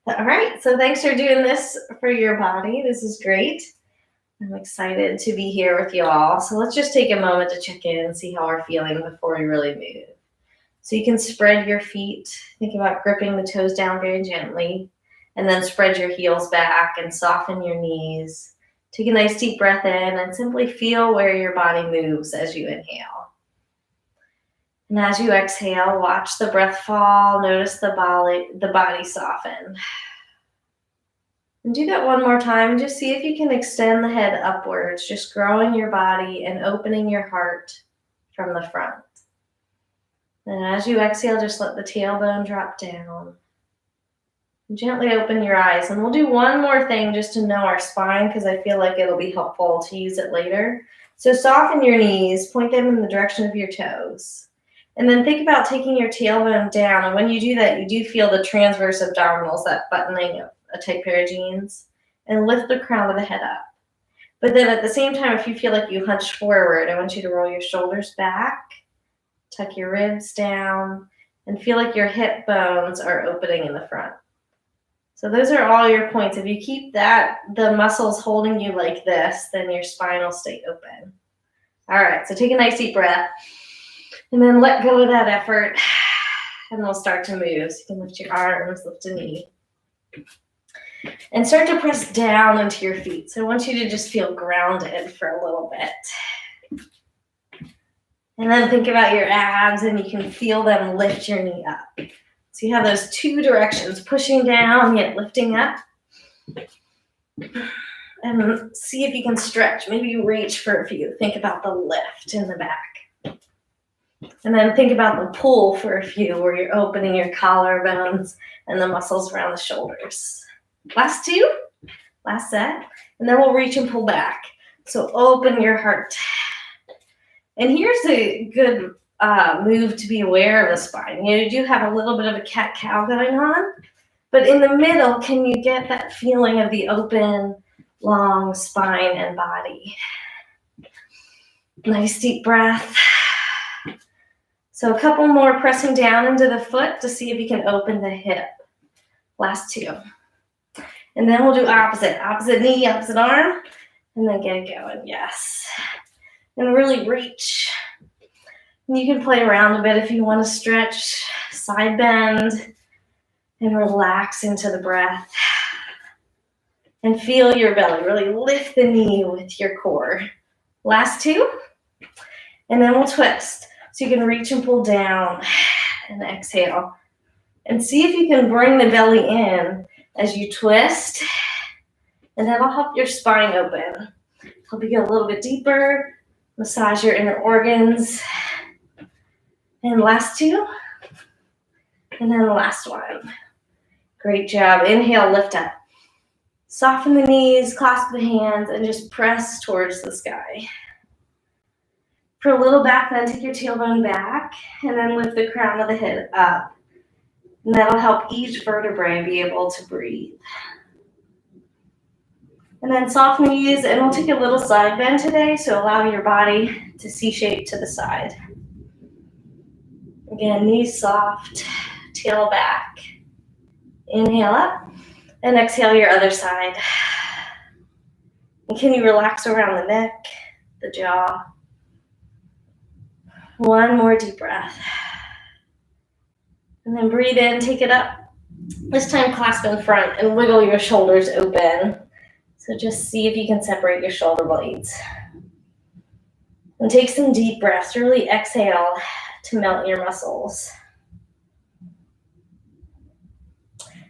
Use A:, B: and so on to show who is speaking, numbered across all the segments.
A: All right, so thanks for doing this for your body. This is great. I'm excited to be here with you all. So let's just take a moment to check in and see how we're feeling before we really move. So you can spread your feet. Think about gripping the toes down very gently, and then spread your heels back and soften your knees. Take a nice deep breath in and simply feel where your body moves as you inhale. And as you exhale, watch the breath fall. Notice the body soften. And do that one more time. Just see if you can extend the head upwards, just growing your body and opening your heart from the front. And as you exhale, just let the tailbone drop down. And gently open your eyes. And we'll do one more thing just to know our spine, because I feel like it'll be helpful to use it later. So soften your knees, point them in the direction of your toes. And then think about taking your tailbone down. And when you do that, you do feel the transverse abdominals, that buttoning of a tight pair of jeans, and lift the crown of the head up. But then at the same time, if you feel like you hunch forward, I want you to roll your shoulders back, tuck your ribs down, and feel like your hip bones are opening in the front. So those are all your points. If you keep the muscles holding you like this, then your spine will stay open. All right, so take a nice deep breath, and then let go of that effort, and we'll start to move. So you can lift your arms, lift a knee. And start to press down into your feet. So I want you to just feel grounded for a little bit. And then think about your abs, and you can feel them lift your knee up. So you have those two directions, pushing down yet lifting up. And see if you can stretch. Maybe you reach for a few. Think about the lift in the back. And then think about the pull for a few, where you're opening your collarbones and the muscles around the shoulders. Last two, last set, and then we'll reach and pull back. So open your heart. And here's a good move to be aware of the spine. You do have a little bit of a cat-cow going on, but in the middle, can you get that feeling of the open, long spine and body? Nice deep breath. So a couple more, pressing down into the foot to see if you can open the hip. Last two. And then we'll do opposite knee, opposite arm, and then get it going, yes. And really reach. And you can play around a bit if you want to stretch, side bend, and relax into the breath. And feel your belly, really lift the knee with your core. Last two, and then we'll twist. So you can reach and pull down, and exhale. And see if you can bring the belly in as you twist, and that'll help your spine open. Help you get a little bit deeper, massage your inner organs. And last two, and then the last one. Great job. Inhale, lift up. Soften the knees, clasp the hands, and just press towards the sky. For a little back, then take your tailbone back, and then lift the crown of the head up. And that'll help each vertebrae be able to breathe. And then soft knees, and we'll take a little side bend today, so allow your body to C-shape to the side. Again, knees soft, tail back. Inhale up, and exhale your other side. And can you relax around the neck, the jaw? One more deep breath. And then breathe in, take it up. This time clasp in front and wiggle your shoulders open. So just see if you can separate your shoulder blades. And take some deep breaths. Really exhale to melt your muscles.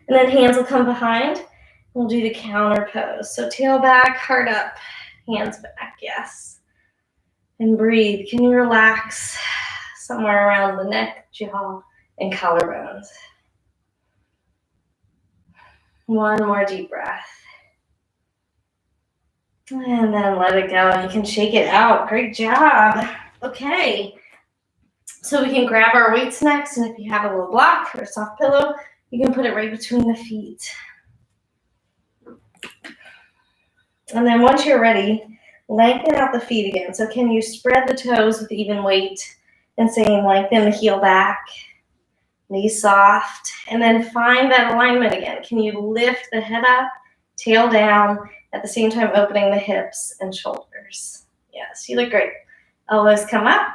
A: And then hands will come behind. We'll do the counter pose. So tail back, heart up, hands back, yes. And breathe. Can you relax somewhere around the neck, jaw, and collarbones? One more deep breath. And then let it go. You can shake it out. Great job. Okay. So we can grab our weights next, and if you have a little block or a soft pillow, you can put it right between the feet. And then once you're ready, lengthen out the feet again. So can you spread the toes with even weight and same lengthen the heel back? Knees soft, and then find that alignment again. Can you lift the head up, tail down, at the same time opening the hips and shoulders? Yes, you look great. Elbows come up,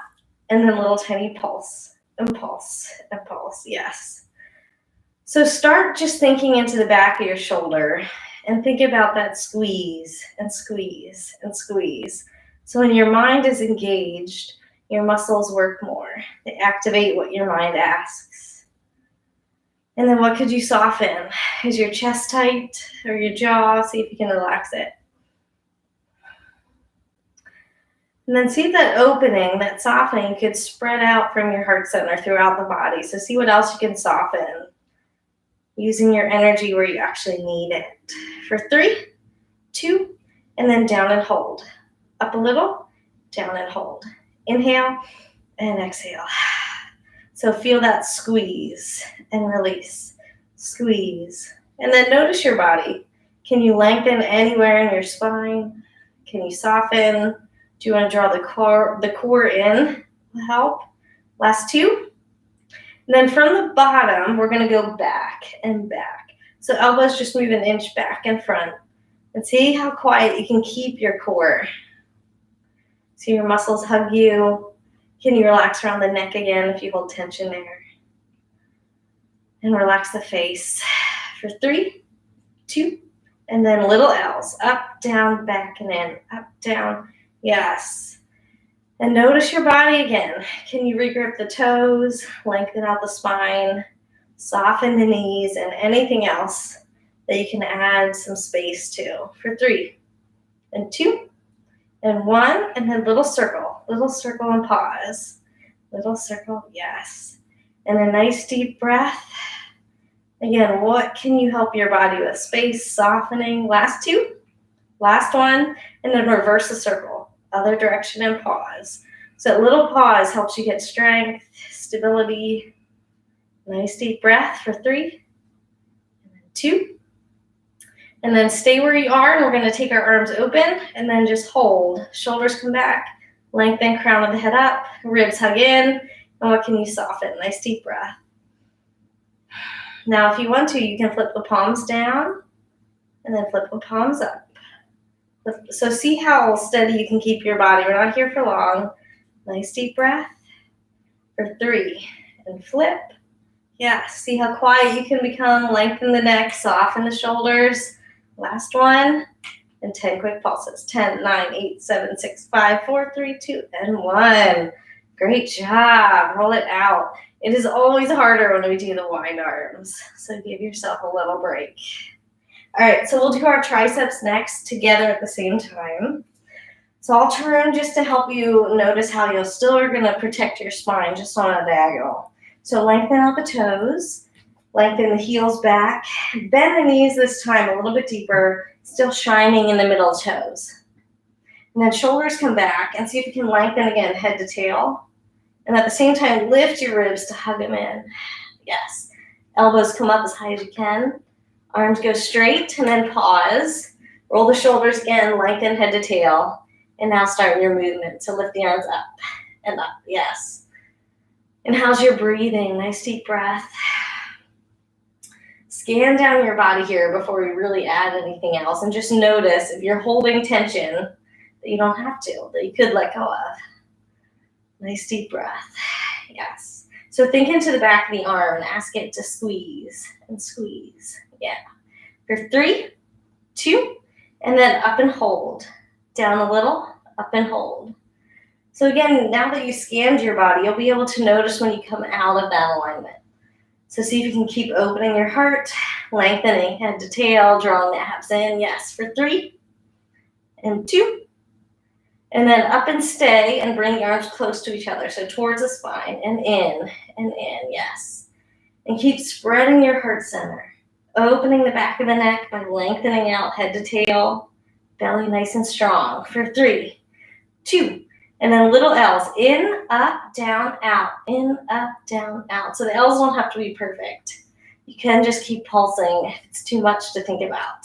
A: and then little tiny pulse, and pulse, and pulse, yes. So start just thinking into the back of your shoulder and think about that squeeze and squeeze and squeeze. So when your mind is engaged, your muscles work more. They activate what your mind asks. And then what could you soften? Is your chest tight or your jaw? See if you can relax it. And then see that opening, that softening could spread out from your heart center throughout the body. So see what else you can soften using your energy where you actually need it. For 3, 2, and then down and hold. Up a little, down and hold. Inhale and exhale. So feel that squeeze and release. Squeeze. And then notice your body. Can you lengthen anywhere in your spine? Can you soften? Do you want to draw the core in? Help. Last 2. And then from the bottom, we're going to go back and back. So elbows just move an inch back and front. And see how quiet you can keep your core. So your muscles hug you. Can you relax around the neck again if you hold tension there? And relax the face for 3, 2, and then little L's. Up, down, back, and in. Up, down. Yes. And notice your body again. Can you regrip the toes, lengthen out the spine, soften the knees, and anything else that you can add some space to? For 3, and 2, and 1, and then little circle and pause. Little circle, yes. And a nice deep breath. Again, what can you help your body with? Space, softening. Last 2, last 1, and then reverse the circle. Other direction and pause. So a little pause helps you get strength, stability. Nice deep breath for 3, and then 2. And then stay where you are, and we're going to take our arms open and then just hold. Shoulders come back, lengthen crown of the head up, ribs hug in, and what can you soften? Nice deep breath. Now if you want to, you can flip the palms down and then flip the palms up. So see how steady you can keep your body. We're not here for long. Nice deep breath for 3, and flip. Yes, see how quiet you can become. Lengthen the neck, soften the shoulders. Last 1, and 10 quick pulses. 10, 9, 8, 7, 6, 5, 4, 3, 2, and 1. Great job. Roll it out. It is always harder when we do the wide arms, so give yourself a little break. All right, so we'll do our triceps next together at the same time. So I'll turn just to help you notice how you'll still are going to protect your spine just on a diagonal. So lengthen out the toes. Lengthen the heels back. Bend the knees this time a little bit deeper, still shining in the middle toes. And then shoulders come back, and see if you can lengthen again, head to tail. And at the same time, lift your ribs to hug them in. Yes. Elbows come up as high as you can. Arms go straight, and then pause. Roll the shoulders again, lengthen head to tail. And now start your movement. So lift the arms up and up. Yes. And how's your breathing? Nice deep breath. Scan down your body here before we really add anything else, and just notice if you're holding tension that you don't have to, that you could let go of. Nice deep breath. Yes. So think into the back of the arm and ask it to squeeze and squeeze. Yeah. For 3, 2, and then up and hold. Down a little, up and hold. So again, now that you scanned your body, you'll be able to notice when you come out of that alignment. So see if you can keep opening your heart, lengthening head to tail, drawing the abs in. Yes, for 3, and 2, and then up and stay, and bring the arms close to each other. So towards the spine, and in, yes. And keep spreading your heart center, opening the back of the neck by lengthening out head to tail, belly nice and strong. For 3, 2, and then little L's, in, up, down, out, in, up, down, out. So the L's don't have to be perfect. You can just keep pulsing if it's too much to think about.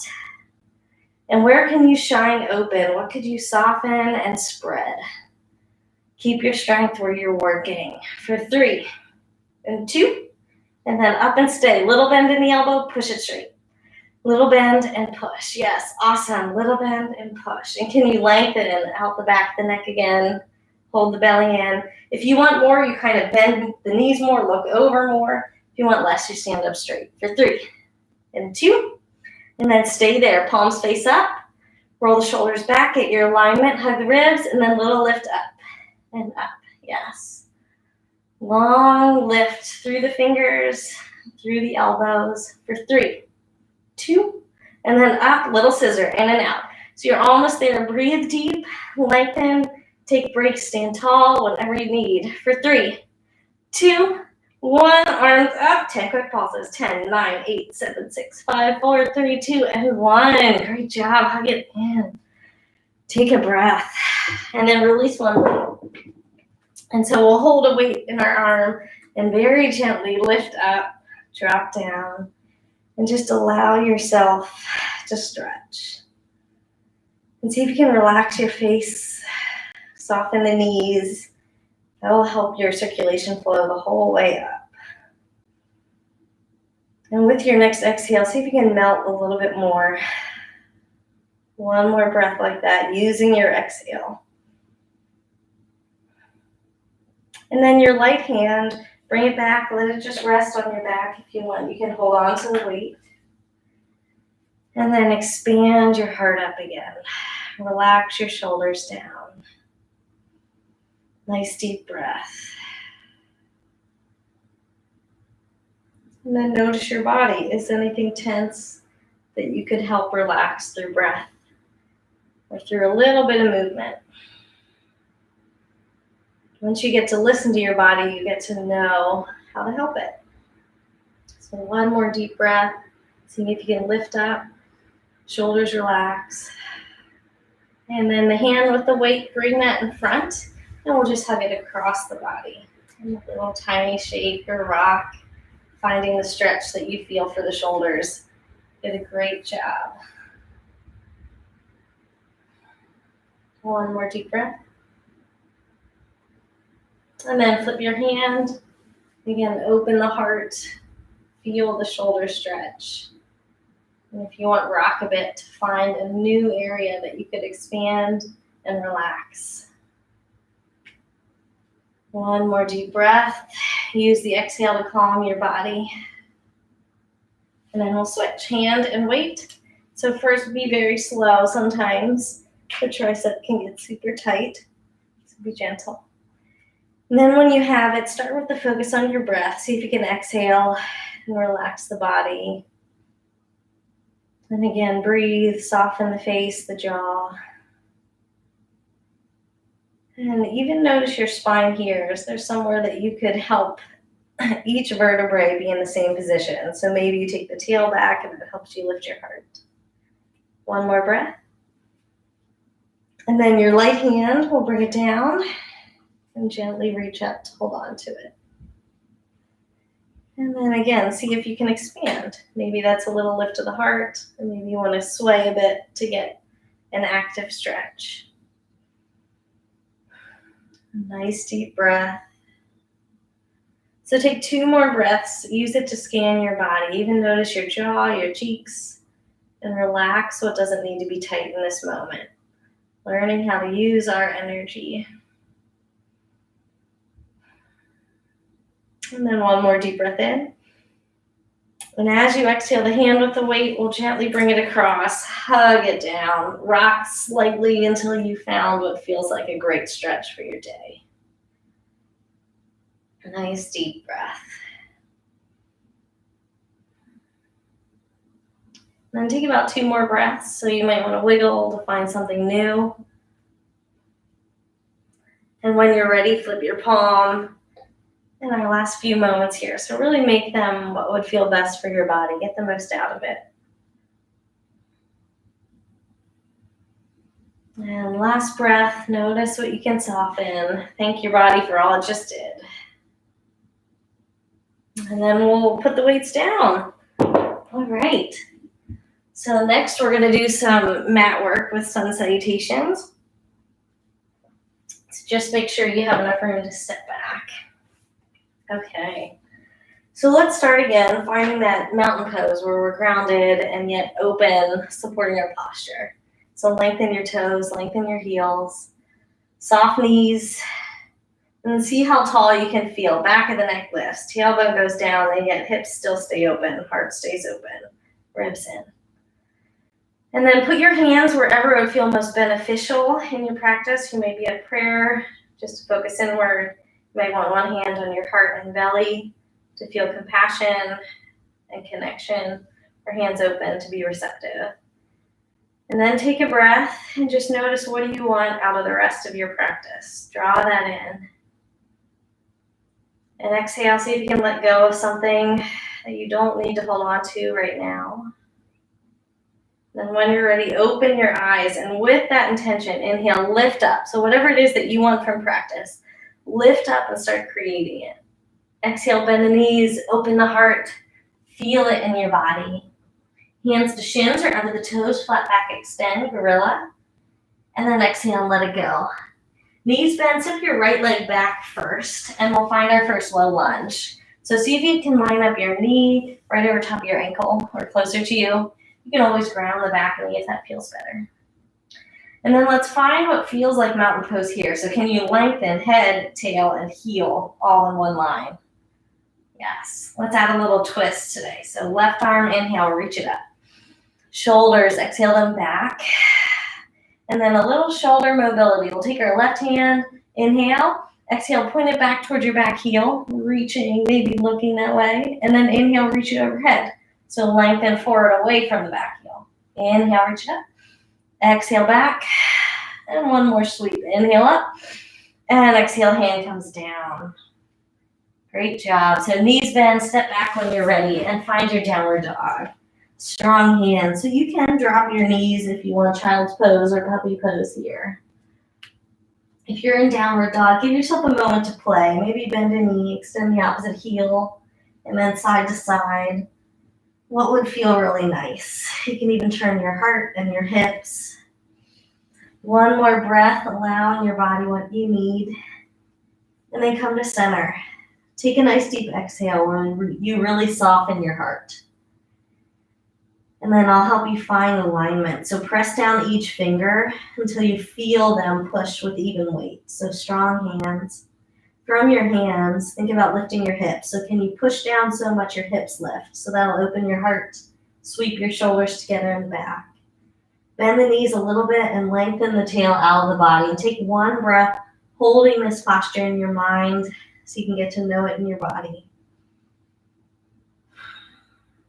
A: And where can you shine open? What could you soften and spread? Keep your strength where you're working. For 3, and 2, And then up and stay. Little bend in the elbow, push it straight. Little bend and push. Yes, awesome. Little bend and push. And can you lengthen out the back of the neck again? Hold the belly in. If you want more, you kind of bend the knees more, look over more. If you want less, you stand up straight for 3 and 2. And then stay there. Palms face up. Roll the shoulders back. Get your alignment. Hug the ribs. And then little lift up and up. Yes. Long lift through the fingers, through the elbows for 3, 2, and then up, little scissor, in and out. So you're almost there. Breathe deep, lengthen, take breaks, stand tall, whatever you need. For 3, 2, 1, arms up, 10 quick pauses. 10, 9, 8, 7, 6, 5, 4, 3, 2, and 1. Great job. Hug it in. Take a breath. And then release one weight. And so we'll hold a weight in our arm and very gently lift up, drop down, and just allow yourself to stretch. And see if you can relax your face, soften the knees. That will help your circulation flow the whole way up. And with your next exhale, see if you can melt a little bit more. One more breath like that, using your exhale. And then your light hand, bring it back, let it just rest on your back if you want. You can hold on to the weight. And then expand your heart up again. Relax your shoulders down. Nice deep breath. And then notice your body. Is anything tense that you could help relax through breath or through a little bit of movement? Once you get to listen to your body, you get to know how to help it. So one more deep breath. See if you can lift up, shoulders relax. And then the hand with the weight, bring that in front, and we'll just hug it across the body. In a little tiny shake or rock, finding the stretch that you feel for the shoulders. Did a great job. One more deep breath. And then flip your hand. Again, open the heart. Feel the shoulder stretch. And if you want, rock a bit to find a new area that you could expand and relax. One more deep breath. Use the exhale to calm your body. And then we'll switch hand and weight. So first, be very slow. Sometimes the tricep can get super tight. So be gentle. And then when you have it, start with the focus on your breath. See if you can exhale and relax the body. And again, breathe, soften the face, the jaw. And even notice your spine here. Is there somewhere that you could help each vertebrae be in the same position? So maybe you take the tail back and it helps you lift your heart. One more breath. And then your light hand, we'll bring it down and gently reach up to hold on to it. And then again, see if you can expand. Maybe that's a little lift of the heart, and maybe you want to sway a bit to get an active stretch. Nice deep breath. So take 2 more breaths. Use it to scan your body. Even notice your jaw, your cheeks, and relax what doesn't need to be tight in this moment. Learning how to use our energy. And then one more deep breath in. And as you exhale, the hand with the weight will gently bring it across, hug it down, rock slightly until you found what feels like a great stretch for your day. Nice deep breath. And then take about 2 more breaths. So you might want to wiggle to find something new. And when you're ready, flip your palm. In our last few moments here. So really make them what would feel best for your body. Get the most out of it. And last breath, notice what you can soften. Thank your body for all it just did. And then we'll put the weights down. All right. So next we're going to do some mat work with sun salutations. So just make sure you have enough room to step back. Okay, So let's start again, finding that mountain pose where we're grounded and yet open, supporting our posture. So lengthen your toes, lengthen your heels, soft knees, and see how tall you can feel. Back of the neck lifts, tailbone goes down, and yet hips still stay open, heart stays open, ribs in. And then put your hands wherever it would feel most beneficial in your practice. You may be at prayer, just to focus inward. You might want one hand on your heart and belly to feel compassion and connection, or hands open to be receptive. And then take a breath and just notice, what do you want out of the rest of your practice? Draw that in. And exhale, see if you can let go of something that you don't need to hold on to right now. Then when you're ready, open your eyes, and with that intention, inhale, lift up. So whatever it is that you want from practice, lift up and start creating it. Exhale, bend the knees, open the heart, feel it in your body. Hands to shins or under the toes, flat back, extend, gorilla. And then exhale and let it go. Knees bend, step your right leg back first, and we'll find our first low lunge. So see if you can line up your knee right over top of your ankle or closer to you. You can always ground the back knee if that feels better. And then let's find what feels like mountain pose here. So can you lengthen head, tail, and heel all in one line? Yes. Let's add a little twist today. So left arm, inhale, reach it up. Shoulders, exhale them back. And then a little shoulder mobility. We'll take our left hand, inhale, exhale, point it back towards your back heel, reaching, maybe looking that way. And then inhale, reach it overhead. So lengthen forward away from the back heel. Inhale, reach it up. Exhale back. And one more sweep. Inhale up. And exhale, hand comes down. Great job. So knees bend, step back when you're ready, and find your downward dog. Strong hands. So you can drop your knees if you want child's pose or puppy pose here. If you're in downward dog, give yourself a moment to play. Maybe bend a knee, extend the opposite heel, and then side to side. What would feel really nice? You can even turn your heart and your hips. One more breath, allowing your body what you need. And then come to center. Take a nice deep exhale where you really soften your heart. And then I'll help you find alignment. So press down each finger until you feel them push with even weight. So strong hands. From your hands, think about lifting your hips. So can you push down so much your hips lift? So that'll open your heart. Sweep your shoulders together in the back. Bend the knees a little bit and lengthen the tail out of the body. And take one breath, holding this posture in your mind so you can get to know it in your body.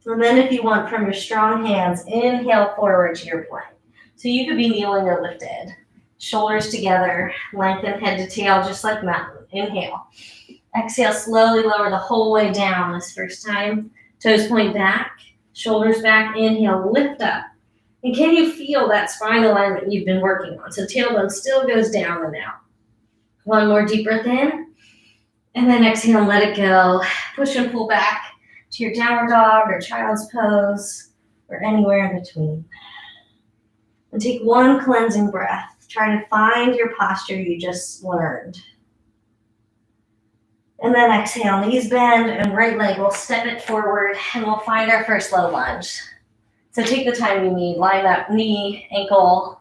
A: And then if you want, from your strong hands, inhale forward to your plank. So you could be kneeling or lifted. Shoulders together, lengthen head to tail just like mountain. Inhale. Exhale, slowly lower the whole way down this first time. Toes point back, shoulders back. Inhale, lift up. And can you feel that spine alignment you've been working on? So tailbone still goes down and out. One more deep breath in. And then exhale and let it go. Push and pull back to your downward dog or child's pose or anywhere in between. And take one cleansing breath. Try to find your posture you just learned. And then exhale, knees bend and right leg, we'll step it forward and we'll find our first low lunge. So take the time you need, line up knee, ankle,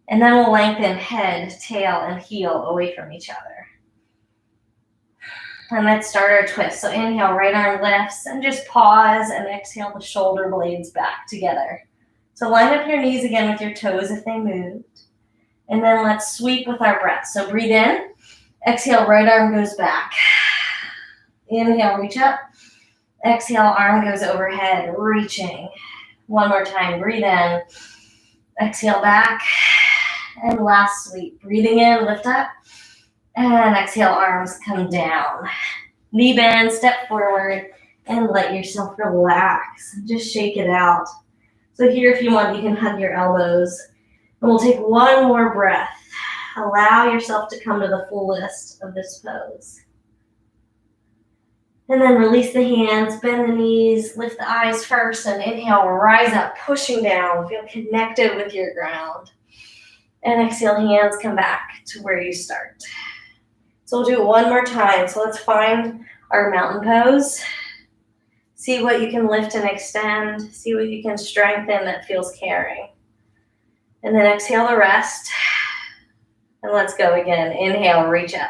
A: and then we'll lengthen head, tail, and heel away from each other. And let's start our twist. So inhale, right arm lifts, and just pause and exhale the shoulder blades back together. So line up your knees again with your toes if they moved. And then let's sweep with our breath. So breathe in, exhale, right arm goes back. Inhale, reach up. Exhale, arm goes overhead, reaching. One more time, breathe in. Exhale, back. And last sweep. Breathing in, lift up. And exhale, arms come down. Knee bend, step forward, and let yourself relax. Just shake it out. So here, if you want, you can hug your elbows. And we'll take one more breath. Allow yourself to come to the fullest of this pose. And then release the hands, bend the knees, lift the eyes first, and inhale, rise up, pushing down. Feel connected with your ground. And exhale, hands come back to where you start. So we'll do it one more time. So let's find our mountain pose. See what you can lift and extend. See what you can strengthen that feels caring. And then exhale the rest. And let's go again. Inhale, reach up.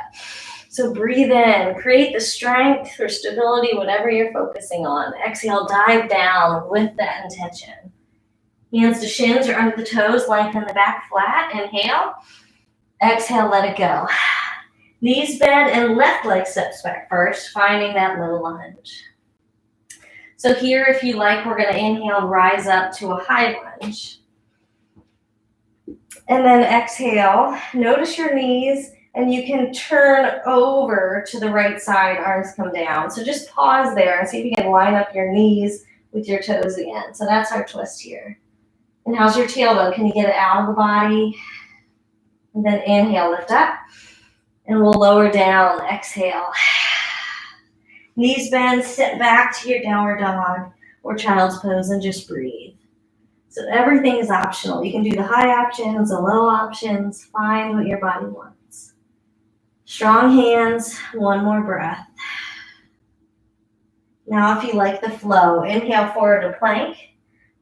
A: So breathe in, create the strength or stability, whatever you're focusing on. Exhale, dive down with that intention. Hands to shins or under the toes, lengthen the back flat. Inhale. Exhale, let it go. Knees bend and left leg steps back first, finding that low lunge. So here, if you like, we're going to inhale, rise up to a high lunge. And then exhale, notice your knees, and you can turn over to the right side, arms come down. So just pause there and see if you can line up your knees with your toes again. So that's our twist here. And how's your tailbone? Can you get it out of the body? And then inhale, lift up. And we'll lower down, exhale. Knees bend, step back to your downward dog or child's pose and just breathe. So everything is optional. You can do the high options, the low options. Find what your body wants. Strong hands, one more breath. Now if you like the flow, inhale forward to plank.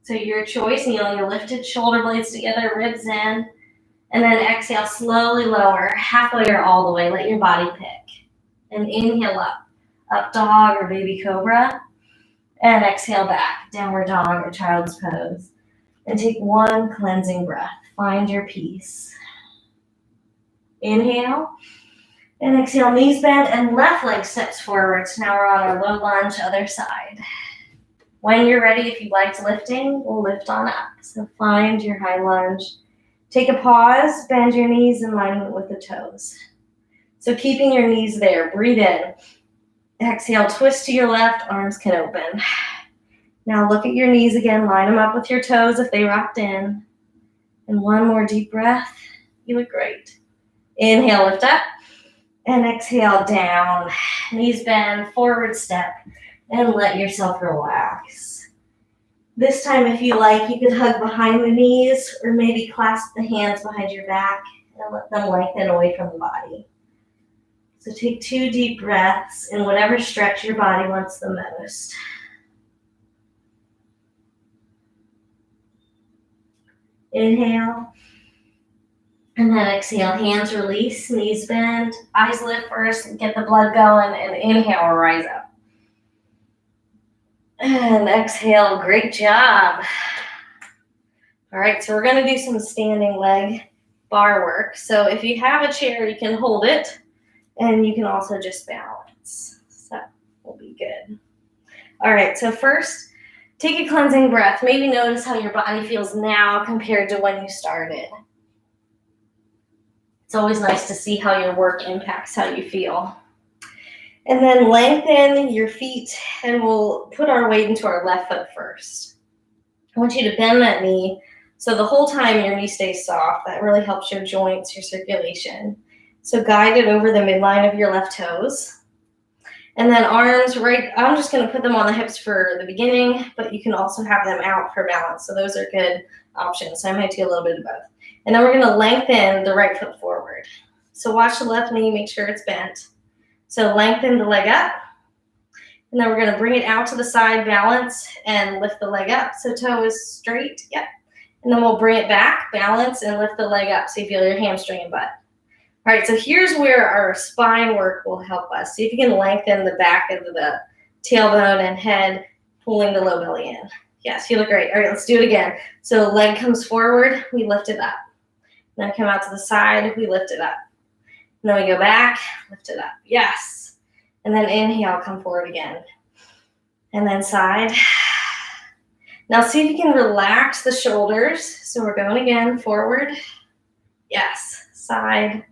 A: So your choice, kneeling your lifted shoulder blades together, ribs in. And then exhale, slowly lower, halfway or all the way. Let your body pick. And inhale up dog or baby cobra. And exhale back, downward dog or child's pose. And take one cleansing breath. Find your peace. Inhale. And exhale, knees bend and left leg steps forward. So now we're on our low lunge, other side. When you're ready, if you liked lifting, we'll lift on up. So find your high lunge. Take a pause, bend your knees in alignment with the toes. So keeping your knees there, breathe in. Exhale, twist to your left, arms can open. Now look at your knees again, line them up with your toes if they rocked in. And one more deep breath. You look great. Inhale, lift up. And exhale, down. Knees bend, forward step. And let yourself relax. This time, if you like, you could hug behind the knees or maybe clasp the hands behind your back and let them lengthen away from the body. So take 2 deep breaths in whatever stretch your body wants the most. Inhale. And then exhale, hands release, knees bend, eyes lift first, get the blood going, and inhale, rise up. And exhale, great job. All right, so we're gonna do some standing leg bar work. So if you have a chair, you can hold it, and you can also just balance. So we'll be good. All right, so first, take a cleansing breath. Maybe notice how your body feels now compared to when you started. It's always nice to see how your work impacts how you feel. And then lengthen your feet, and we'll put our weight into our left foot first. I want you to bend that knee so the whole time your knee stays soft. That really helps your joints, your circulation. So guide it over the midline of your left toes. And then arms right, I'm just gonna put them on the hips for the beginning, but you can also have them out for balance. So those are good options. So I might do a little bit of both. And then we're gonna lengthen the right foot forward. So watch the left knee, make sure it's bent. So lengthen the leg up. And then we're gonna bring it out to the side, balance, and lift the leg up. So toe is straight, yep. And then we'll bring it back, balance, and lift the leg up so you feel your hamstring and butt. All right, so here's where our spine work will help us. See if you can lengthen the back of the tailbone and head, pulling the low belly in. Yes, you look great. All right, let's do it again. So leg comes forward, we lift it up. Then come out to the side, we lift it up. And then we go back, lift it up. Yes. And then inhale, come forward again. And then side. Now see if you can relax the shoulders. So we're going again, forward. Yes, side.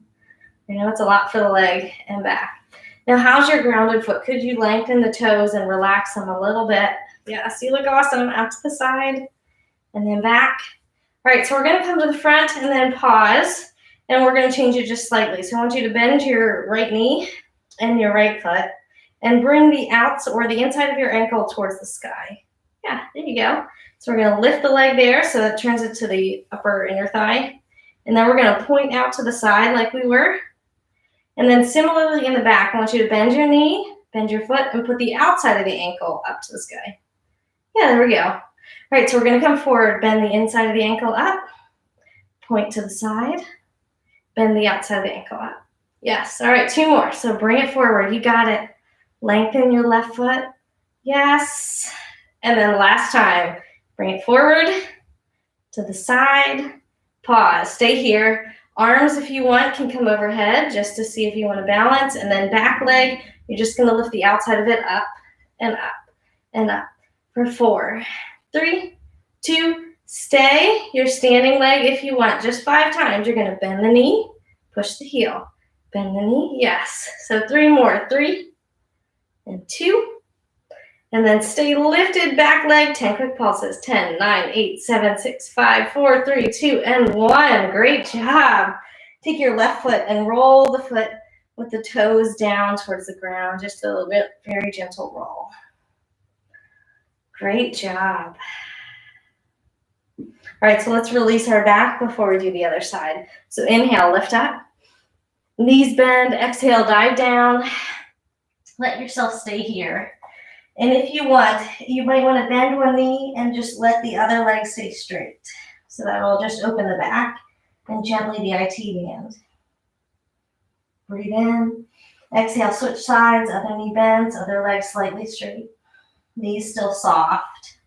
A: I know it's a lot for the leg and back. Now how's your grounded foot? Could you lengthen the toes and relax them a little bit? Yes, you look awesome. Out to the side and then back. All right, so we're gonna come to the front and then pause, and we're gonna change it just slightly. So I want you to bend your right knee and your right foot and bring the outs or the inside of your ankle towards the sky. Yeah, there you go. So we're gonna lift the leg there so that turns it to the upper inner thigh. And then we're gonna point out to the side like we were. And then similarly in the back, I want you to bend your knee Bend your foot and put the outside of the ankle up to the sky. Yeah, there we go. All right, so we're going to come forward, bend the inside of the ankle up, point to the side, bend the outside of the ankle up. Yes, all right, 2 more. So bring it forward, you got it. Lengthen your left foot. Yes. And then last time, bring it forward to the side, pause, stay here. Arms, if you want, can come overhead just to see if you want to balance. And then back leg, you're just going to lift the outside of it up and up and up for 4, 3, 2, stay. Your standing leg, if you want, just 5 times. You're going to bend the knee, push the heel, bend the knee. Yes. So 3 more, 3 and 2. And then stay lifted, back leg, 10 quick pulses. 10, 9, 8, 7, 6, 5, 4, 3, 2, and 1. Great job. Take your left foot and roll the foot with the toes down towards the ground. Just a little bit, very gentle roll. Great job. All right, so let's release our back before we do the other side. So inhale, lift up. Knees bend, exhale, dive down. Let yourself stay here. And if you want, you might want to bend one knee and just let the other leg stay straight. So that will just open the back and gently the IT band. Breathe in. Exhale, switch sides, other knee bends, other leg slightly straight. Knees still soft.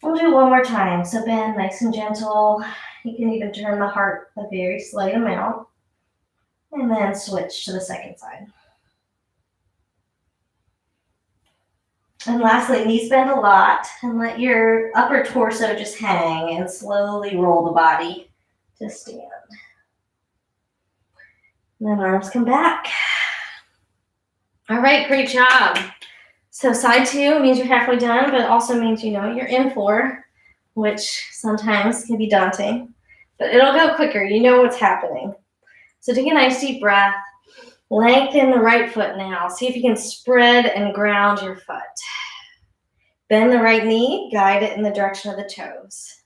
A: We'll do it one more time. So bend nice and gentle. You can even turn the heart a very slight amount. And then switch to the second side. And lastly, knees bend a lot and let your upper torso just hang and slowly roll the body to stand. And then arms come back. All right, great job. So side 2 means you're halfway done, but it also means you know what you're in for, which sometimes can be daunting, but it'll go quicker. You know what's happening. So take a nice deep breath. Lengthen the right foot now. See if you can spread and ground your foot. Bend the right knee, guide it in the direction of the toes.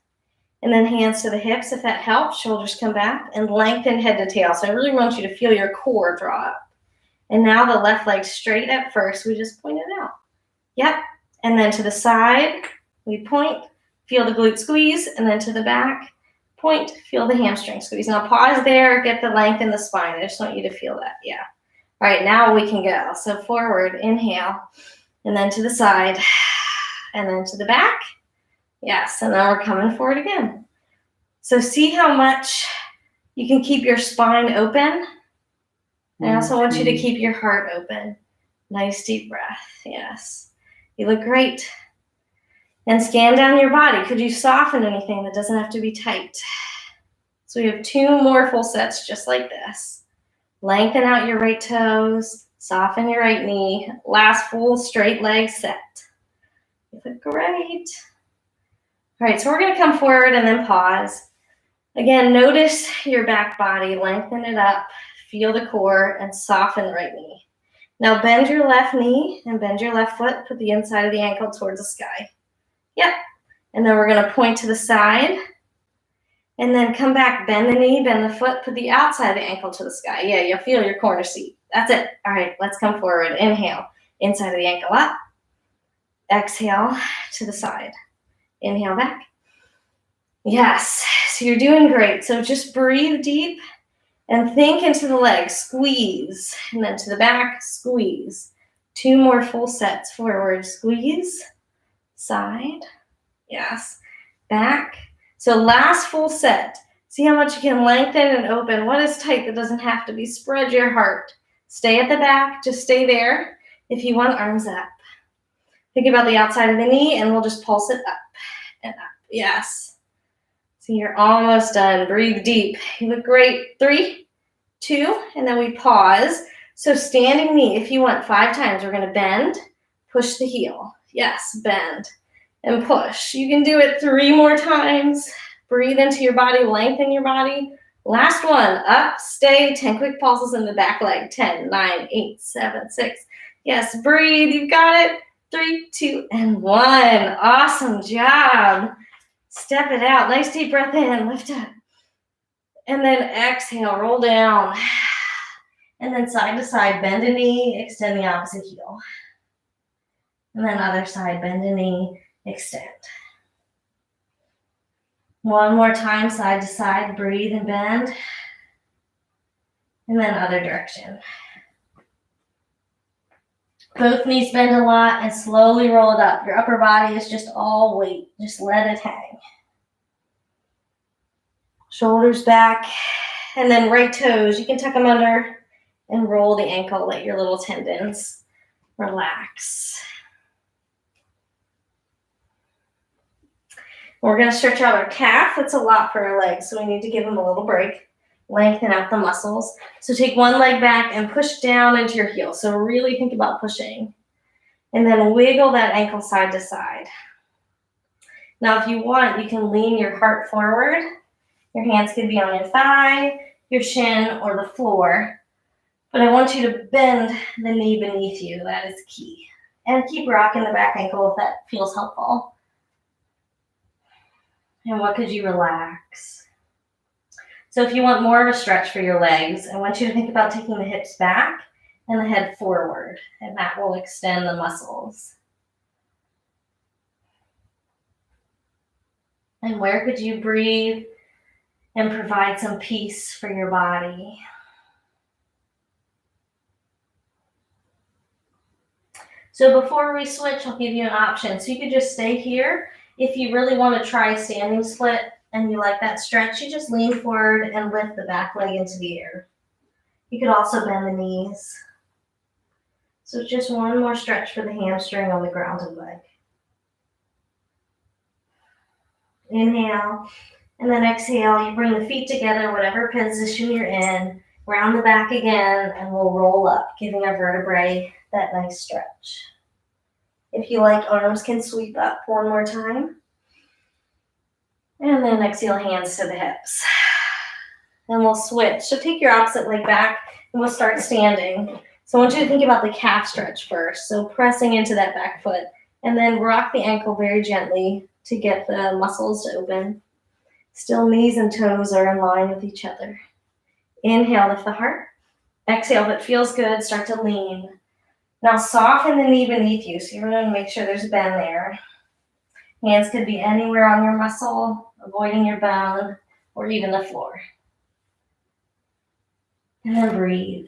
A: And then hands to the hips if that helps. Shoulders come back and lengthen head to tail. So I really want you to feel your core draw up. And now the left leg straight at first. We just point it out. Yep. And then to the side, we point, feel the glute squeeze, and then to the back, point, feel the hamstring squeeze. Now pause there, get the length in the spine. I just want you to feel that. Yeah. All right, now we can go. So forward, inhale, and then to the side, and then to the back. Yes, and then we're coming forward again. So see how much you can keep your spine open. I also want you to keep your heart open. Nice deep breath. Yes. You look great. And scan down your body. Could you soften anything that doesn't have to be tight? So we have 2 more full sets just like this. Lengthen out your right toes. Soften your right knee. Last full straight leg set. You look great. All right, so we're going to come forward and then pause. Again, notice your back body. Lengthen it up. Feel the core and soften the right knee. Now bend your left knee and bend your left foot. Put the inside of the ankle towards the sky. Yep. And then we're going to point to the side. And then come back, bend the knee, bend the foot, put the outside of the ankle to the sky. Yeah, you'll feel your corner seat. That's it. All right, let's come forward. Inhale, inside of the ankle up. Exhale to the side. Inhale back. Yes, so you're doing great. So just breathe deep and think into the legs. Squeeze. And then to the back, squeeze. 2 more full sets. Forward, squeeze. Side. Yes. Back. So last full set. See how much you can lengthen and open. What is tight that doesn't have to be? Spread your heart. Stay at the back. Just stay there. If you want, arms up. Think about the outside of the knee, and we'll just pulse it up and up. Yes. So you're almost done. Breathe deep. You look great. 3, 2, and then we pause. So standing knee, if you want 5 times, we're going to bend, push the heel. Yes, bend and push. You can do it 3 more times. Breathe into your body, lengthen your body. Last one, up, stay, 10 quick pulses in the back leg. 10, 9, 8, 7, 6. Yes, breathe, you've got it. 3, 2, and 1. Awesome job. Step it out. Nice deep breath in, lift up. And then exhale, roll down. And then side to side, bend a knee, extend the opposite heel. And then other side, bend a knee, extend. One more time, side to side, breathe and bend. And then other direction. Both knees bend a lot and slowly roll it up. Your upper body is just all weight. Just let it hang. Shoulders back. And then right toes, you can tuck them under and roll the ankle. Let your little tendons relax. We're going to stretch out our calf. That's a lot for our legs, so we need to give them a little break. Lengthen out the muscles. So take one leg back and push down into your heel. So really think about pushing. And then wiggle that ankle side to side. Now, if you want, you can lean your heart forward. Your hands could be on your thigh, your shin, or the floor. But I want you to bend the knee beneath you. That is key. And keep rocking the back ankle if that feels helpful. And what could you relax? So if you want more of a stretch for your legs, I want you to think about taking the hips back and the head forward, and that will extend the muscles. And where could you breathe and provide some peace for your body? So before we switch, I'll give you an option. So you could just stay here. If you really want to try standing split and you like that stretch, you just lean forward and lift the back leg into the air. You could also bend the knees. So just one more stretch for the hamstring on the grounded leg. Inhale, and then exhale. You bring the feet together, whatever position you're in. Round the back again, and we'll roll up, giving our vertebrae that nice stretch. If you like, arms can sweep up one more time. And then exhale, hands to the hips. And we'll switch. So take your opposite leg back, and we'll start standing. So I want you to think about the calf stretch first. So pressing into that back foot, and then rock the ankle very gently to get the muscles to open. Still, knees and toes are in line with each other. Inhale, lift the heart. Exhale, if it feels good, start to lean. Now soften the knee beneath you. So you're going to make sure there's a bend there. Hands could be anywhere on your muscle, avoiding your bone, or even the floor. And then breathe.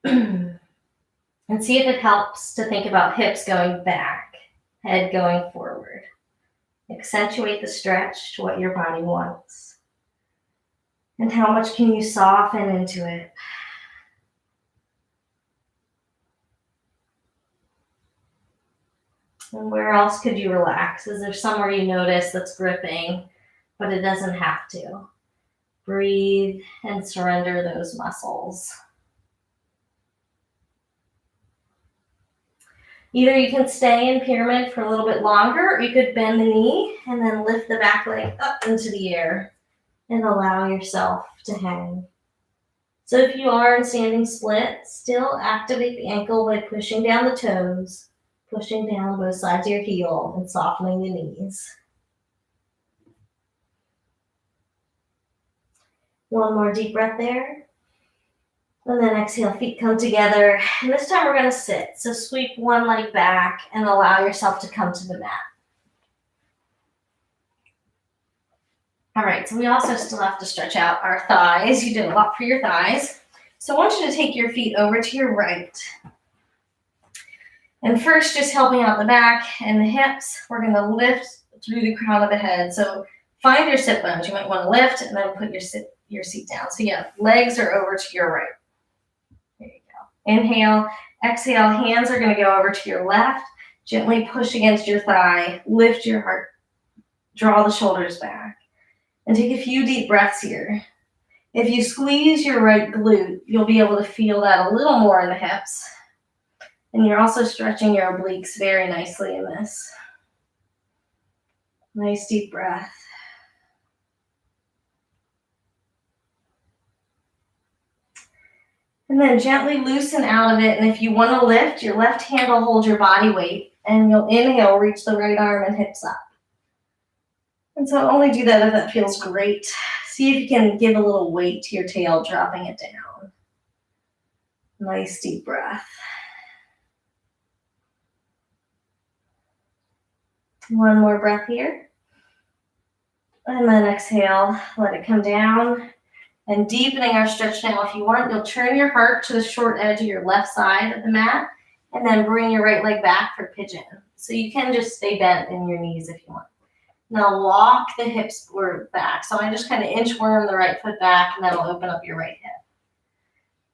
A: And see if it helps to think about hips going back, head going forward. Accentuate the stretch to what your body wants. And how much can you soften into it? And where else could you relax? Is there somewhere you notice that's gripping, but it doesn't have to? Breathe and surrender those muscles. Either you can stay in pyramid for a little bit longer, or you could bend the knee and then lift the back leg up into the air and allow yourself to hang. So if you are in standing split, still activate the ankle by pushing down the toes, pushing down both sides of your heel, and softening the knees. One more deep breath there. And then exhale, feet come together. And this time we're going to sit. So sweep one leg back and allow yourself to come to the mat. All right, so we also still have to stretch out our thighs. You did a lot for your thighs. So I want you to take your feet over to your right. And first, just helping out the back and the hips, we're going to lift through the crown of the head. So find your sit bones. You might want to lift and then put your seat down. So yeah, legs are over to your right. There you go. Inhale, exhale, hands are going to go over to your left. Gently push against your thigh, lift your heart, draw the shoulders back. And take a few deep breaths here. If you squeeze your right glute, you'll be able to feel that a little more in the hips. And you're also stretching your obliques very nicely in this. Nice deep breath. And then gently loosen out of it. And if you want to lift, your left hand will hold your body weight. And you'll inhale, reach the right arm and hips up. And so only do that if that feels great. See if you can give a little weight to your tail, dropping it down. Nice deep breath. One more breath here. And then exhale, let it come down. And deepening our stretch now, if you want, you'll turn your heart to the short edge of your left side of the mat and then bring your right leg back for pigeon. So you can just stay bent in your knees if you want. Now walk the hips back. So I just kind of inchworm the right foot back, and that'll open up your right hip.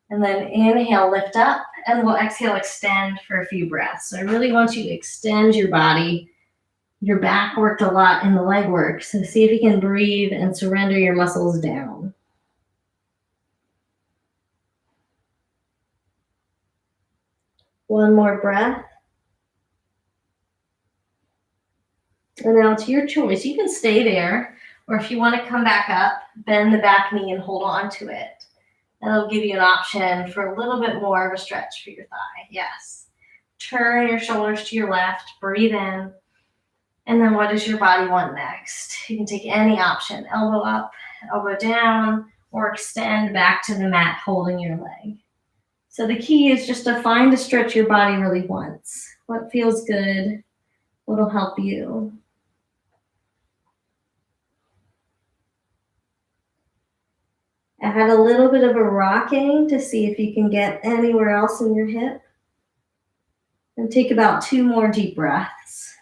A: And then inhale, lift up, and we'll exhale, extend for a few breaths. So I really want you to extend your body. Your back worked a lot in the leg work. So see if you can breathe and surrender your muscles down. One more breath. And now it's your choice. You can stay there, or if you want to come back up, bend the back knee and hold on to it. That'll give you an option for a little bit more of a stretch for your thigh. Yes. Turn your shoulders to your left, breathe in. And then what does your body want next? You can take any option, elbow up, elbow down, or extend back to the mat holding your leg. So the key is just to find a stretch your body really wants. What feels good? What'll help you? Add a little bit of a rocking to see if you can get anywhere else in your hip. And take about 2 more deep breaths.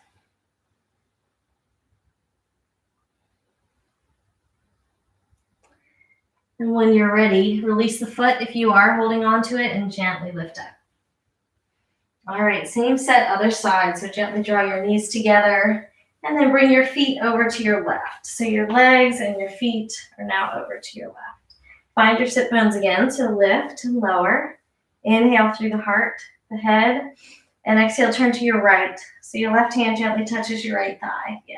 A: And when you're ready, release the foot if you are holding on to it and gently lift up. All right, same set, other side. So gently draw your knees together and then bring your feet over to your left. So your legs and your feet are now over to your left. Find your sit bones again, so lift and lower. Inhale through the heart, the head, and exhale, turn to your right. So your left hand gently touches your right thigh. Yeah.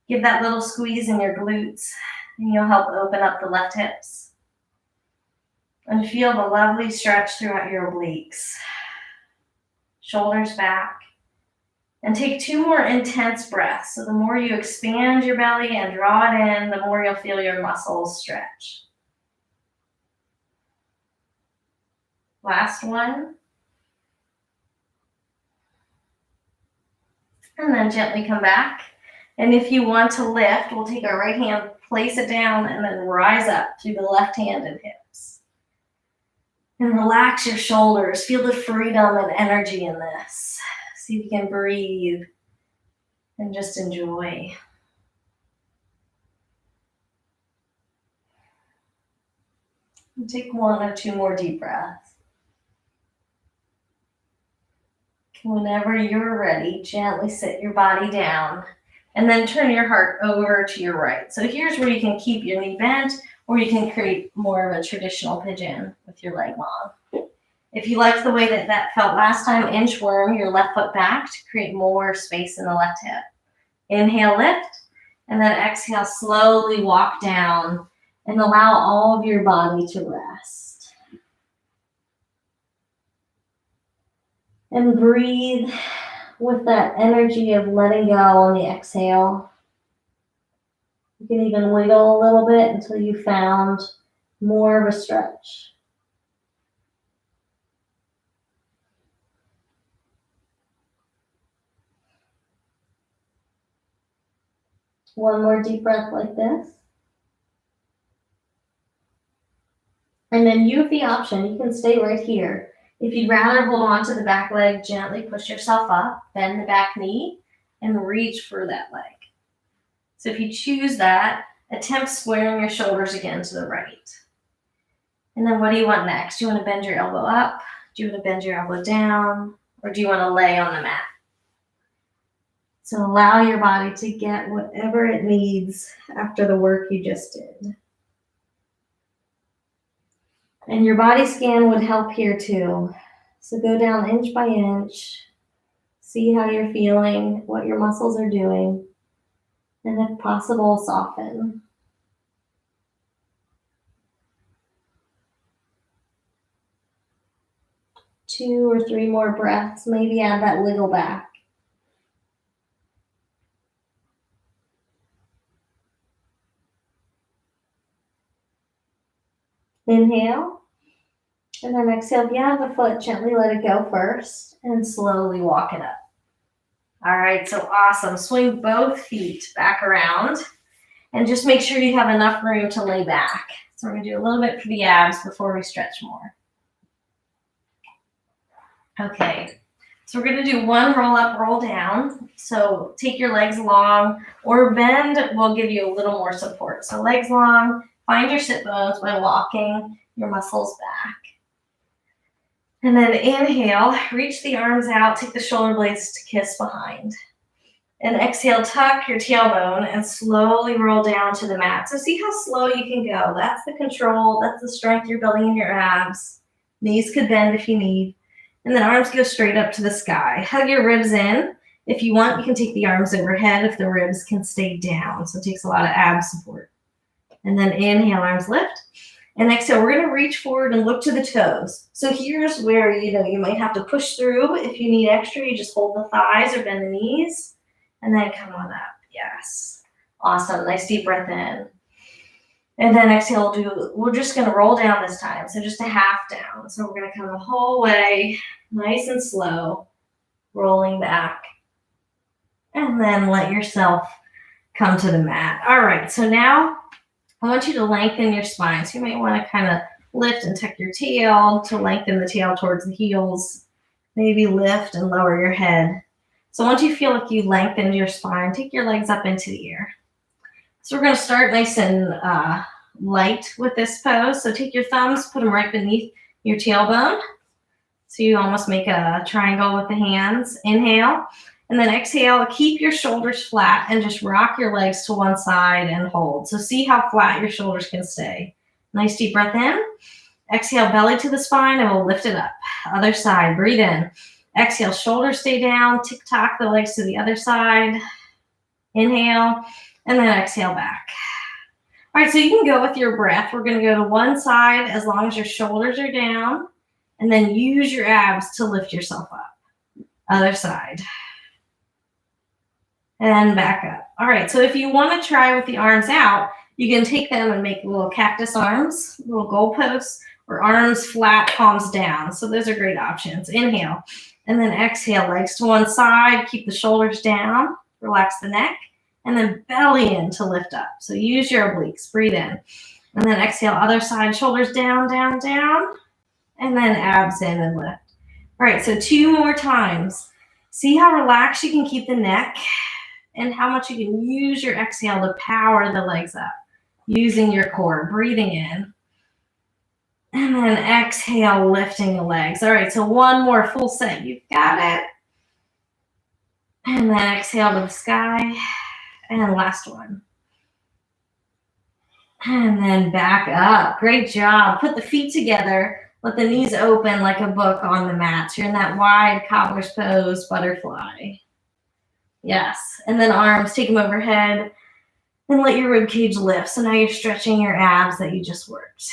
A: Give that little squeeze in your glutes, and you'll help open up the left hips. And feel the lovely stretch throughout your obliques. Shoulders back. And take 2 more intense breaths. So the more you expand your belly and draw it in, the more you'll feel your muscles stretch. Last one. And then gently come back. And if you want to lift, we'll take our right hand, place it down, and then rise up through the left hand and hips. And relax your shoulders. Feel the freedom and energy in this. See if you can breathe and just enjoy. And take 1 or 2 more deep breaths. Whenever you're ready, gently sit your body down and then turn your heart over to your right. So here's where you can keep your knee bent, or you can create more of a traditional pigeon with your leg long. If you liked the way that felt last time, inchworm your left foot back to create more space in the left hip. Inhale, lift, and then exhale, slowly walk down and allow all of your body to rest. And breathe with that energy of letting go on the exhale. You can even wiggle a little bit until you found more of a stretch. One more deep breath like this. And then you have the option, you can stay right here. If you'd rather hold on to the back leg, gently push yourself up, bend the back knee, and reach for that leg. So if you choose that, attempt squaring your shoulders again to the right. And then what do you want next? Do you want to bend your elbow up? Do you want to bend your elbow down? Or do you want to lay on the mat? So allow your body to get whatever it needs after the work you just did. And your body scan would help here too. So go down inch by inch. See how you're feeling, what your muscles are doing. And if possible, soften. Two or 3 more breaths. Maybe add that wiggle back. Inhale. And then exhale beyond the foot, gently let it go first, and slowly walk it up. All right, so awesome. Swing both feet back around, and just make sure you have enough room to lay back. So we're gonna do a little bit for the abs before we stretch more. Okay, so we're gonna do one roll up, roll down. So take your legs long, or bend will give you a little more support. So legs long, find your sit bones by walking your muscles back. And then inhale, reach the arms out, take the shoulder blades to kiss behind. And exhale, tuck your tailbone and slowly roll down to the mat. So see how slow you can go. That's the control, that's the strength you're building in your abs. Knees could bend if you need. And then arms go straight up to the sky. Hug your ribs in. If you want, you can take the arms overhead if the ribs can stay down. So it takes a lot of ab support. And then inhale, arms lift. And exhale, we're gonna reach forward and look to the toes. So here's where, you might have to push through. If you need extra, you just hold the thighs or bend the knees. And then come on up, yes. Awesome, nice deep breath in. And then exhale, we're just gonna roll down this time. So just a half down. So we're gonna come the whole way, nice and slow, rolling back. And then let yourself come to the mat. All right, so now I want you to lengthen your spine. So you might wanna kind of lift and tuck your tail to lengthen the tail towards the heels. Maybe lift and lower your head. So once you feel like you lengthened your spine, take your legs up into the air. So we're gonna start nice and light with this pose. So take your thumbs, put them right beneath your tailbone. So you almost make a triangle with the hands. Inhale, and then exhale, keep your shoulders flat and just rock your legs to one side and hold. So see how flat your shoulders can stay. Nice deep breath in. Exhale, belly to the spine, and we'll lift it up. Other side, breathe in. Exhale, shoulders stay down, tick-tock the legs to the other side. Inhale, and then exhale back. All right, so you can go with your breath. We're gonna go to one side as long as your shoulders are down, and then use your abs to lift yourself up. Other side. And back up. All right, so if you wanna try with the arms out, you can take them and make little cactus arms, little goalposts, or arms flat, palms down. So those are great options. Inhale. And then exhale, legs to one side, keep the shoulders down, relax the neck, and then belly in to lift up. So use your obliques, breathe in. And then exhale, other side, shoulders down, down, down, and then abs in and lift. All right, so 2 more times. See how relaxed you can keep the neck and how much you can use your exhale to power the legs up, using your core, breathing in. And then exhale, lifting the legs. All right, so 1 more full set. You've got it. And then exhale to the sky. And last one. And then back up. Great job. Put the feet together. Let the knees open like a book on the mat. So you're in that wide cobblers pose, butterfly. Yes. And then arms, take them overhead. And let your rib cage lift. So now you're stretching your abs that you just worked.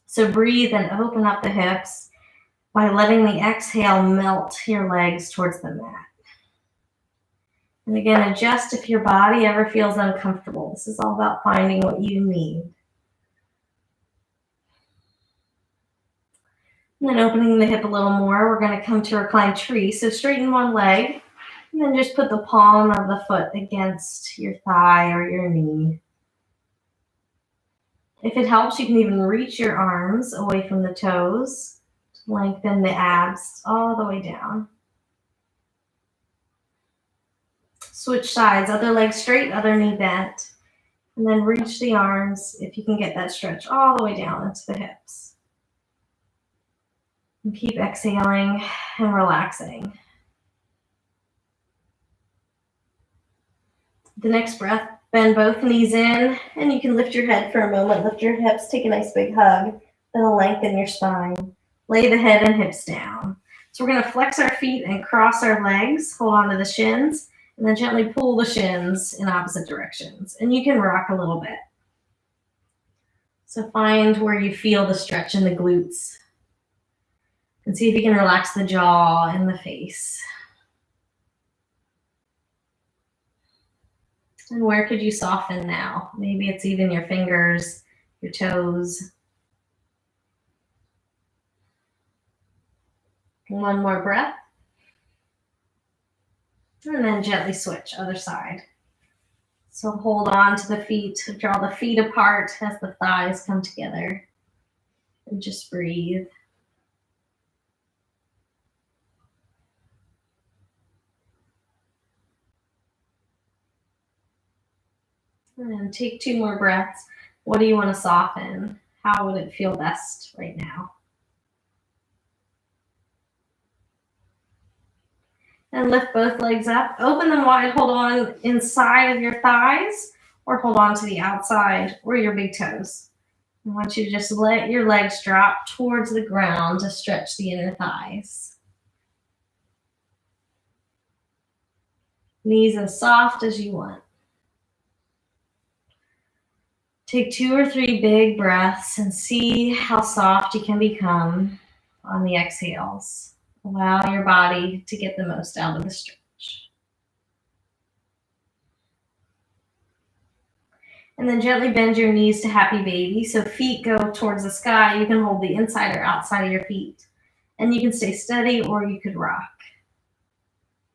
A: So breathe and open up the hips by letting the exhale melt your legs towards the mat. And again, adjust if your body ever feels uncomfortable. This is all about finding what you need. And then opening the hip a little more, we're going to come to reclined tree. So straighten one leg, and then just put the palm of the foot against your thigh or your knee. If it helps, you can even reach your arms away from the toes to lengthen the abs all the way down. Switch sides, other leg straight, other knee bent. And then reach the arms if you can get that stretch all the way down into the hips. And keep exhaling and relaxing. The next breath, bend both knees in, and you can lift your head for a moment, lift your hips, take a nice big hug, then lengthen your spine. Lay the head and hips down. So we're gonna flex our feet and cross our legs, hold on to the shins, and then gently pull the shins in opposite directions. And you can rock a little bit. So find where you feel the stretch in the glutes. And see if you can relax the jaw and the face. And where could you soften now? Maybe it's even your fingers, your toes. One more breath. And then gently switch, other side. So hold on to the feet, draw the feet apart as the thighs come together. And just breathe. And then take 2 more breaths. What do you want to soften? How would it feel best right now? And lift both legs up. Open them wide. Hold on inside of your thighs or hold on to the outside or your big toes. I want you to just let your legs drop towards the ground to stretch the inner thighs. Knees as soft as you want. Take 2 or 3 big breaths and see how soft you can become on the exhales. Allow your body to get the most out of the stretch. And then gently bend your knees to happy baby. So feet go towards the sky. You can hold the inside or outside of your feet. And you can stay steady or you could rock.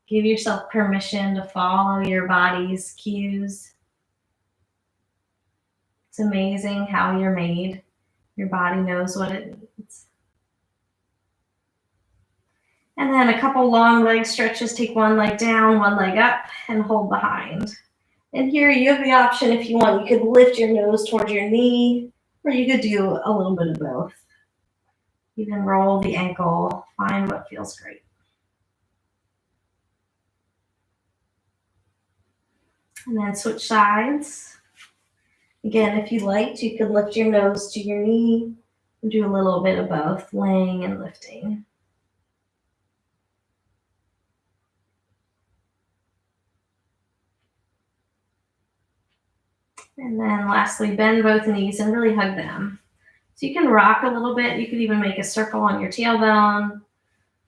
A: Give yourself permission to follow your body's cues. It's amazing how you're made. Your body knows what it needs. And then a couple long leg stretches. Take one leg down, one leg up, and hold behind. And here you have the option if you want. You could lift your nose towards your knee, or you could do a little bit of both. You can roll the ankle, find what feels great. And then switch sides. Again, if you liked, you could lift your nose to your knee and do a little bit of both, laying and lifting. And then lastly, bend both knees and really hug them. So you can rock a little bit. You could even make a circle on your tailbone.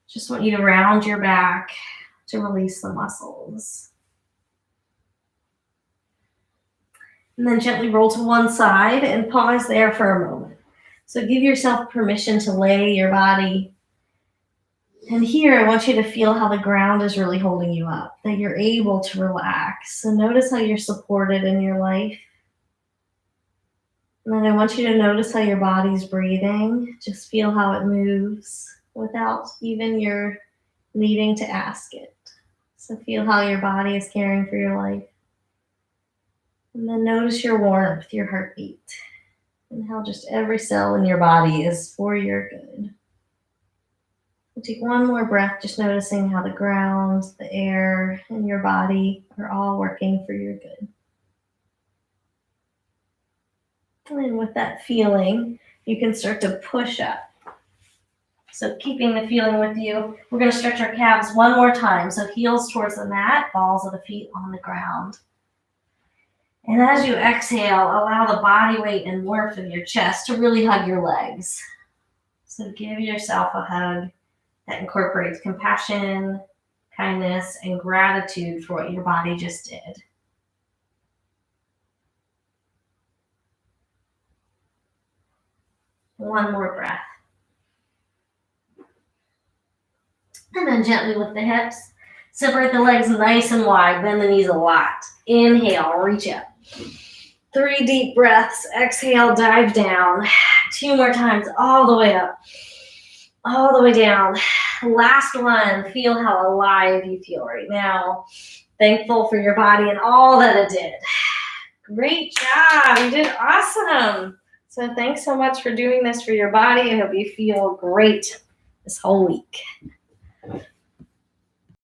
A: Just want you to round your back to release the muscles. And then gently roll to one side and pause there for a moment. So give yourself permission to lay your body. And here I want you to feel how the ground is really holding you up, that you're able to relax. So notice how you're supported in your life. And then I want you to notice how your body's breathing. Just feel how it moves without even your needing to ask it. So feel how your body is caring for your life. And then notice your warmth, your heartbeat, and how just every cell in your body is for your good. We'll take one more breath, just noticing how the ground, the air, and your body are all working for your good. And with that feeling, you can start to push up. So keeping the feeling with you, we're going to stretch our calves one more time. So heels towards the mat, balls of the feet on the ground. And as you exhale, allow the body weight and warmth of your chest to really hug your legs. So give yourself a hug that incorporates compassion, kindness, and gratitude for what your body just did. One more breath. And then gently lift the hips. Separate the legs nice and wide. Bend the knees a lot. Inhale, reach up. 3 deep breaths. Exhale, dive down. 2 more times, all the way up. All the way down. Last one. Feel how alive you feel right now. Thankful for your body and all that it did. Great job. You did awesome. So thanks so much for doing this for your body. I hope you feel great this whole week.